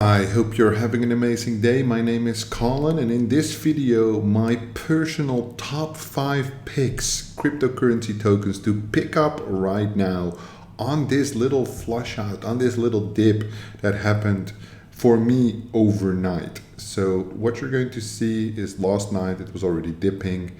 I hope you're having an amazing day. My name is Colin, and in this video, my personal top 5 picks, cryptocurrency tokens to pick up right now on this little flush out, on this little dip that happened for me overnight. So what you're going to see is last night it was already dipping.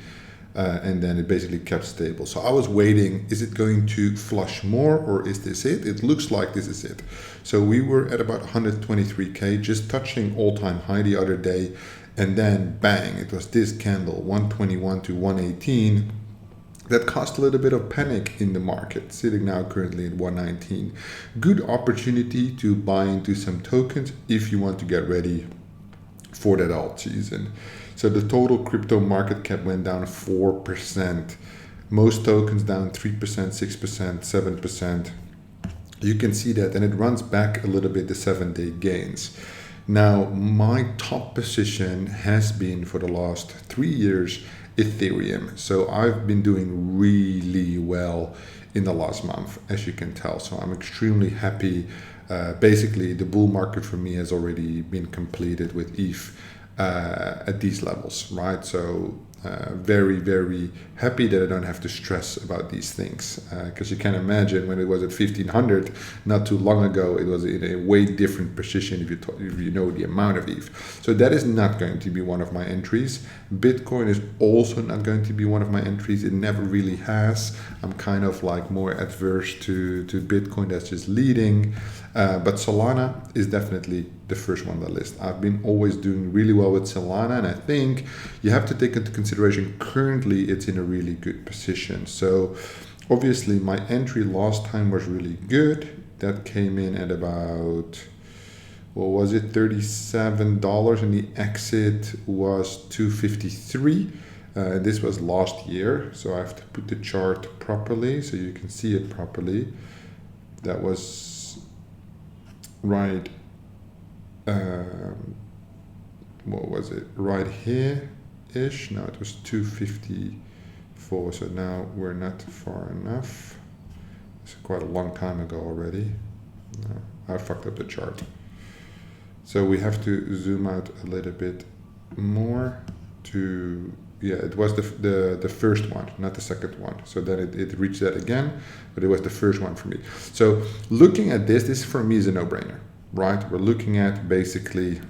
And then it basically kept stable. So I was waiting, is it going to flush more or is this it? It looks like this is it. So we were at about 123K, just touching all-time high the other day. And then bang, it was this candle, 121 to 118. That caused a little bit of panic in the market, sitting now currently at 119. Good opportunity to buy into some tokens if you want to get ready for that alt season. So the total crypto market cap went down 4%. Most tokens down 3%, 6%, 7%. You can see that, and it runs back a little bit the 7-day gains. Now, my top position has been for the last 3 years Ethereum. So I've been doing really well in the last month, as you can tell. So I'm extremely happy. Basically, the bull market for me has already been completed with ETH at these levels, right? So very, very happy that I don't have to stress about these things, because you can imagine when it was at 1500 not too long ago, it was in a way different position if you know the amount of ETH. So that is not going to be one of my entries. Bitcoin is also not going to be one of my entries. It never really has. I'm kind of like more adverse to Bitcoin, that's just leading. But Solana is definitely the first one on the list. I've been always doing really well with Solana, and I think you have to take into consideration currently it's in a really good position. So obviously my entry last time was really good. That came in at about, what was it, $37, and the exit was $253. This was last year, so I have to put the chart properly so you can see it properly. That was right, what was it, right here ish? No, it was 254, so now we're not far enough. It's quite a long time ago already. No, I fucked up the chart. So we have to zoom out a little bit more to, yeah, it was the first one, not the second one. So then it reached that again, but it was the first one for me. So looking at this for me is a no-brainer, right? We're looking at basically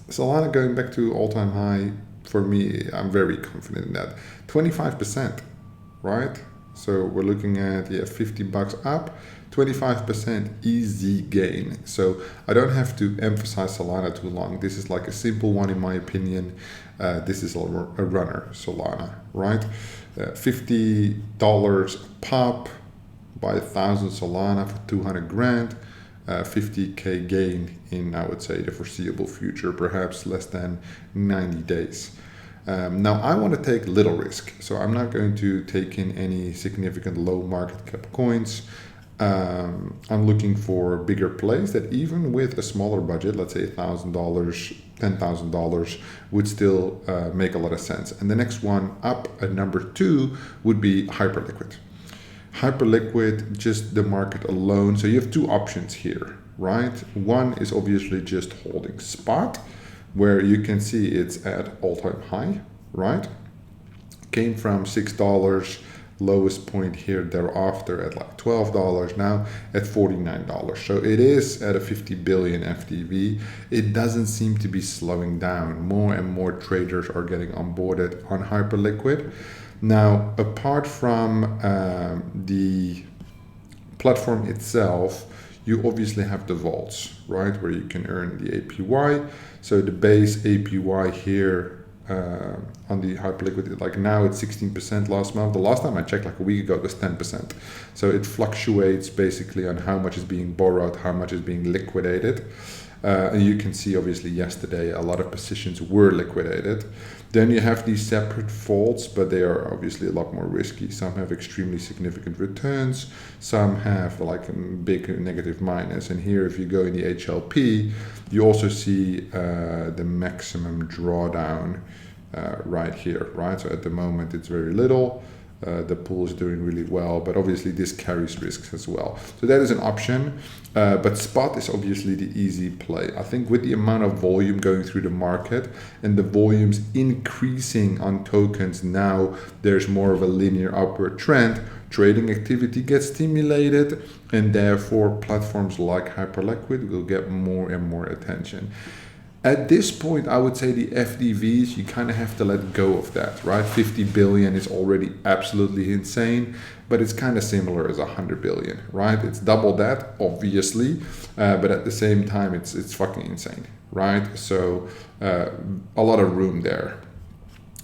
Solana going back to all-time high. For me, I'm very confident in that. 25%, right? So we're looking at, yeah, $50 up, 25% easy gain. So I don't have to emphasize Solana too long. This is like a simple one in my opinion. This is a runner, Solana, right? $50 pop, buy 1,000 Solana for 200 grand. 50K gain in, I would say, the foreseeable future, perhaps less than 90 days. Now I want to take little risk, so I'm not going to take in any significant low market cap coins. I'm looking for bigger plays that even with a smaller budget, let's say $1,000, $10,000, would still make a lot of sense. And the next one up at number 2 would be Hyperliquid. Hyperliquid, just the market alone. So you have two options here, right? One is obviously just holding spot, where you can see it's at all-time high, right? Came from $6, lowest point here thereafter at like $12, now at $49. So it is at a 50 billion FTV. It doesn't seem to be slowing down. More and more traders are getting onboarded on Hyperliquid. Now, apart from the platform itself, you obviously have the vaults, right, where you can earn the APY. So the base APY here on the Hyperliquid, like now it's 16% last month. The last time I checked, like a week ago, it was 10%. So it fluctuates basically on how much is being borrowed, how much is being liquidated. And you can see obviously yesterday a lot of positions were liquidated. Then you have these separate vaults, but they are obviously a lot more risky. Some have extremely significant returns, some have like a big negative minus. And here, if you go in the HLP, you also see the maximum drawdown right here, right? So at the moment it's very little. the pool is doing really well, but obviously this carries risks as well. So that is an option, but spot is obviously the easy play. I think with the amount of volume going through the market and the volumes increasing on tokens, now there's more of a linear upward trend. Trading activity gets stimulated, and therefore platforms like Hyperliquid will get more and more attention. At this point, I would say the FDVs, you kind of have to let go of that, right? 50 billion is already absolutely insane, but it's kind of similar as 100 billion, right? It's double that, obviously, but at the same time, it's fucking insane, right? So a lot of room there.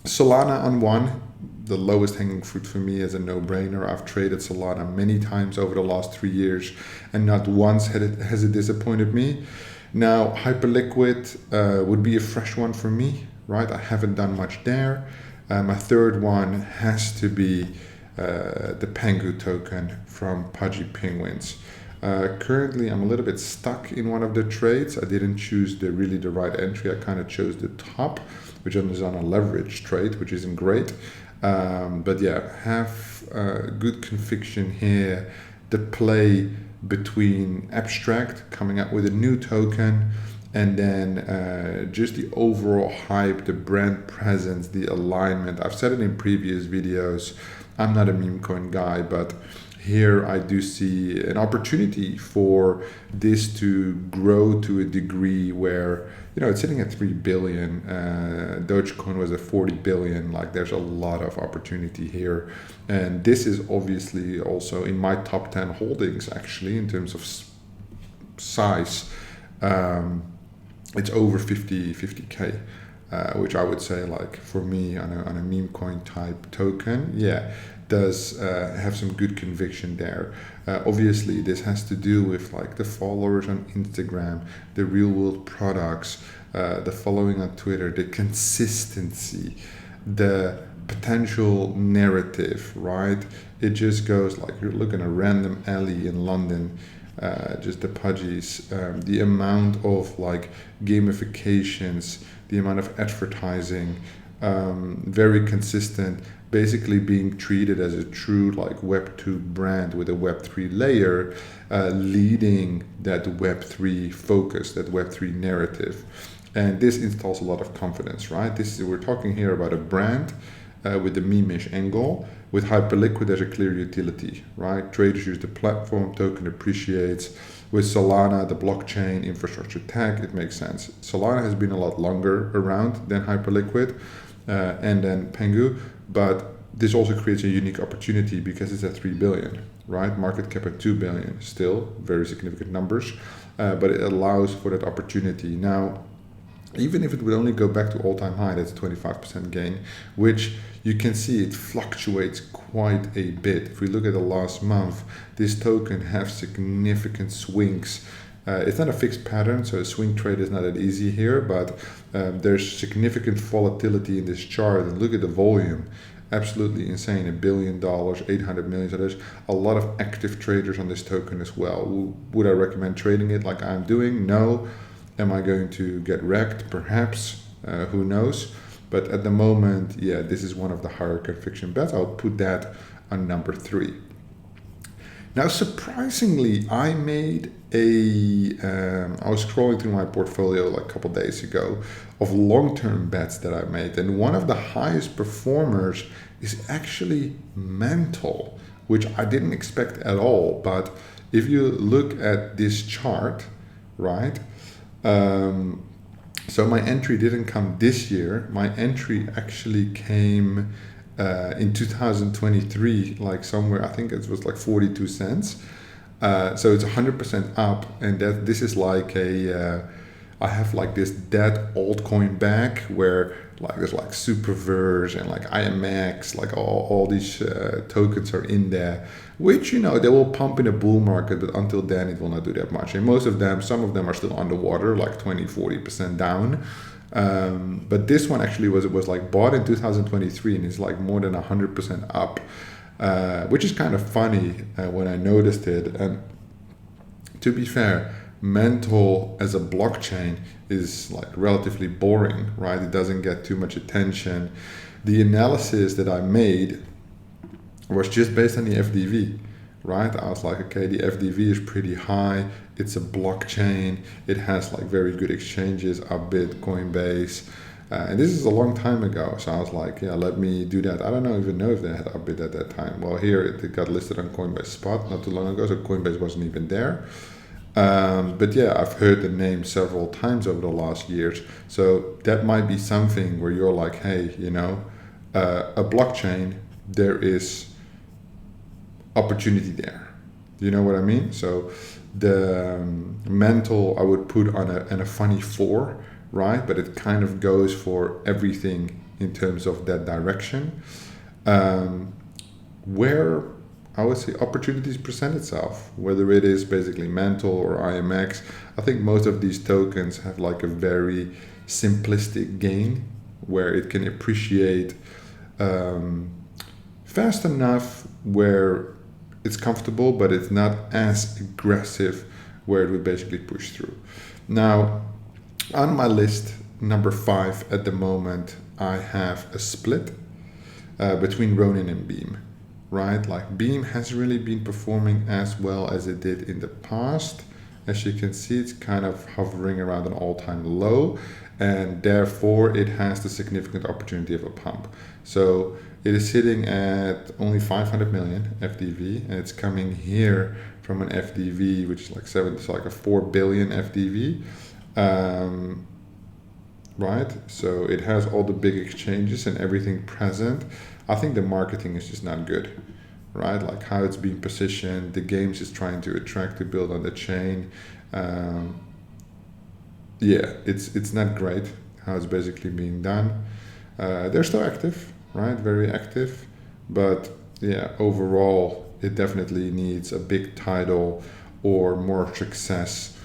Solana on one, the lowest hanging fruit for me is a no-brainer. I've traded Solana many times over the last 3 years, and not once has it disappointed me. Now, Hyperliquid would be a fresh one for me, right? I haven't done much there. My third one has to be the Pangu token from Pudgy Penguins. Currently, I'm a little bit stuck in one of the trades. I didn't choose the right entry. I kind of chose the top, which is on a leverage trade, which isn't great. But yeah, have good conviction here. The play between abstract coming up with a new token, and then just the overall hype, the brand presence, the alignment. I've said it in previous videos, I'm not a meme coin guy, but here I do see an opportunity for this to grow to a degree where, you know, it's sitting at 3 billion. Dogecoin was at 40 billion. Like, there's a lot of opportunity here. And this is obviously also in my top 10 holdings, actually, in terms of size. It's over 50K. Which I would say, like, for me on a meme coin type token, yeah, does have some good conviction there. Obviously, this has to do with like the followers on Instagram, the real world products, the following on Twitter, the consistency, the potential narrative, right? It just goes like you're looking at a random alley in London. Just the Pudgies, the amount of like gamifications, the amount of advertising, very consistent, basically being treated as a true like Web2 brand with a Web3 layer, leading that Web3 focus, that Web3 narrative. And this installs a lot of confidence, right? We're talking here about a brand with the meme-ish angle. With Hyperliquid, there's a clear utility, right? Traders use the platform, token appreciates. With Solana, the blockchain infrastructure tag, it makes sense. Solana has been a lot longer around than Hyperliquid and then Pangu, but this also creates a unique opportunity because it's at 3 billion, right? Market cap at 2 billion, still very significant numbers, but it allows for that opportunity. Now, even if it would only go back to all-time high, that's a 25% gain, which you can see it fluctuates quite a bit. If we look at the last month, this token has significant swings. It's not a fixed pattern, so a swing trade is not that easy here, but there's significant volatility in this chart. And look at the volume, absolutely insane, $1 billion, 800 million. So there's a lot of active traders on this token as well. Would I recommend trading it like I'm doing? No. Am I going to get wrecked? Perhaps, who knows? But at the moment, yeah, this is one of the higher conviction bets. I'll put that on number 3. Now, surprisingly, I made I was scrolling through my portfolio like a couple days ago of long-term bets that I made. And one of the highest performers is actually Mantle, which I didn't expect at all. But if you look at this chart, right? So my entry didn't come this year. My entry actually came in 2023, like somewhere, I think it was like 42 cents. So it's 100% up, and this is like I have like this dead altcoin bag where like there's like Superverse and like IMX, like all these tokens are in there, which, you know, they will pump in a bull market, but until then it will not do that much. And most of them, some of them are still underwater, like 20-40% down. But this one actually was like bought in 2023 and it's like more than 100% up, which is kind of funny when I noticed it. And to be fair, Mantle as a blockchain is like relatively boring, right? It doesn't get too much attention. The analysis that I made was just based on the FDV, right? I was like, okay, the FDV is pretty high. It's a blockchain. It has like very good exchanges, Upbit, Coinbase. And this is a long time ago. So I was like, yeah, let me do that. I don't even know if they had Upbit at that time. Well, here it got listed on Coinbase Spot not too long ago. So Coinbase wasn't even there. But yeah, I've heard the name several times over the last years. So that might be something where you're like, hey, a blockchain, there is opportunity there. You know what I mean? So the Mantle I would put on a funny 4, right? But it kind of goes for everything in terms of that direction. Where I would say opportunities present itself, whether it is basically Mantle or IMX. I think most of these tokens have like a very simplistic gain where it can appreciate fast enough where it's comfortable, but it's not as aggressive where it would basically push through. Now, on my list, number 5 at the moment, I have a split between Ronin and Beam, right? Like Beam has really been performing as well as it did in the past. As you can see, it's kind of hovering around an all-time low, and therefore it has the significant opportunity of a pump. So it is sitting at only 500 million FDV, and it's coming here from an FDV which is like a 4 billion FDV, right? So it has all the big exchanges and everything present. I think the marketing is just not good, right? Like how it's being positioned, the games is trying to attract to build on the chain. Yeah, it's not great how it's basically being done. They're still active, right? Very active, but yeah, overall it definitely needs a big title or more success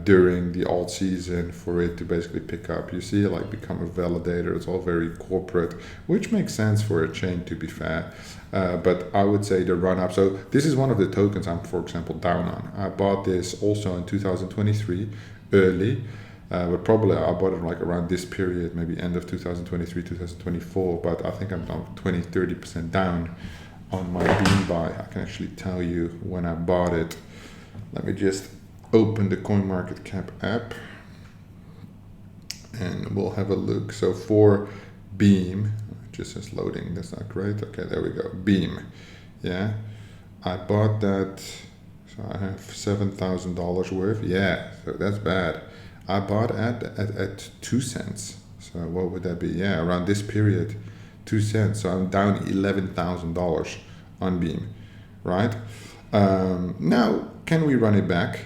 during the alt season for it to basically pick up. You see it like become a validator. It's all very corporate, which makes sense for a chain, to be fair. But I would say the run up. So this is one of the tokens I'm, for example, down on. I bought this also in 2023 early, but probably I bought it like around this period, maybe end of 2023, 2024. But I think I'm down 20-30% down on my Beam buy. I can actually tell you when I bought it. Let me just open the CoinMarketCap app and we'll have a look. So for Beam, just as loading, that's not great. Okay, there we go. Beam, yeah, I bought that. So I have $7,000 worth. Yeah, so that's bad. I bought at 2 cents. So what would that be? Yeah, around this period, 2 cents. So I'm down $11,000 on Beam, right? Now, can we run it back?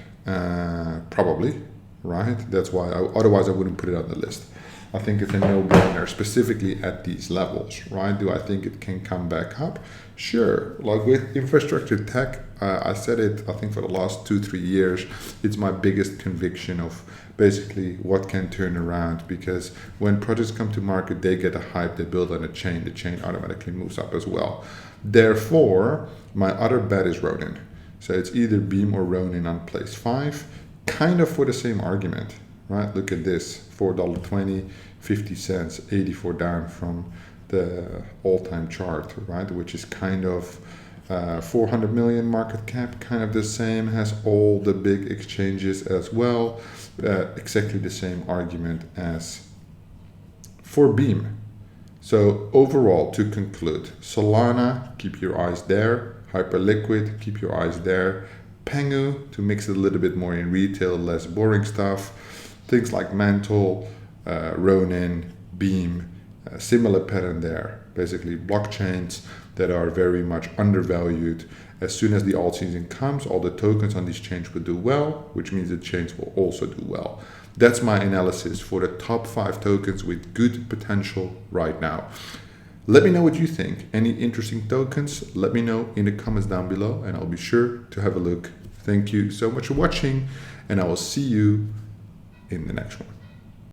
Probably, right? That's why otherwise I wouldn't put it on the list. I think it's a no-brainer, specifically at these levels, right? Do I think it can come back up? Sure. Like with infrastructure tech, I said it, I think for the last 2-3 years, it's my biggest conviction of basically what can turn around, because when projects come to market, they get a hype, they build on a chain, the chain automatically moves up as well. Therefore, my other bet is Ronin. So it's either Beam or Ronin on place 5, kind of for the same argument, right? Look at this, $4.20, 50 cents, 84 down from the all-time chart, right? Which is kind of 400 million market cap, kind of the same, has all the big exchanges as well. Exactly the same argument as for Beam. So overall, to conclude, Solana, keep your eyes there. Hyperliquid, keep your eyes there. Pangu, to mix it a little bit more in retail, less boring stuff. Things like Mantle, Ronin, Beam, similar pattern there. Basically blockchains that are very much undervalued. As soon as the alt season comes, all the tokens on these chains will do well, which means the chains will also do well. That's my analysis for the top 5 tokens with good potential right now. Let me know what you think. Any interesting tokens, let me know in the comments down below and I'll be sure to have a look. Thank you so much for watching and I will see you in the next one.